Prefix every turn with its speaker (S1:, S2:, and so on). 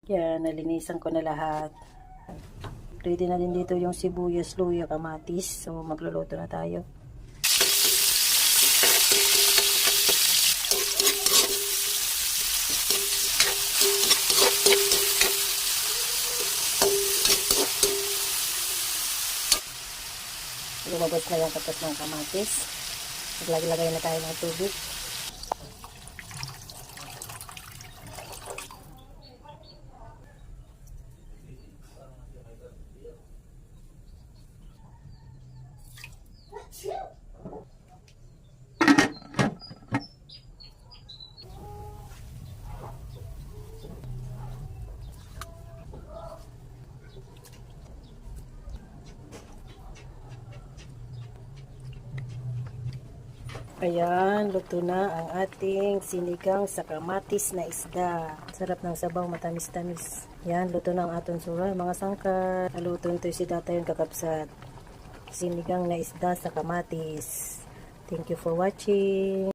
S1: Yan, nalinisan ko na lahat. Ready na din dito yung sibuyas, luya, kamatis. So, magluluto na tayo. Lumabas na yung katas ng kamatis. Maglagay na tayo ng tubig. Ayan, luto na ang ating sinigang sa kamatis na isda. Sarap ng sabaw, matamis-tamis. Ayan, luto na ang ating sura, mga sangka. Naluto nito si tatay yung kakapsat. Sinigang na isda sa kamatis. Thank you for watching.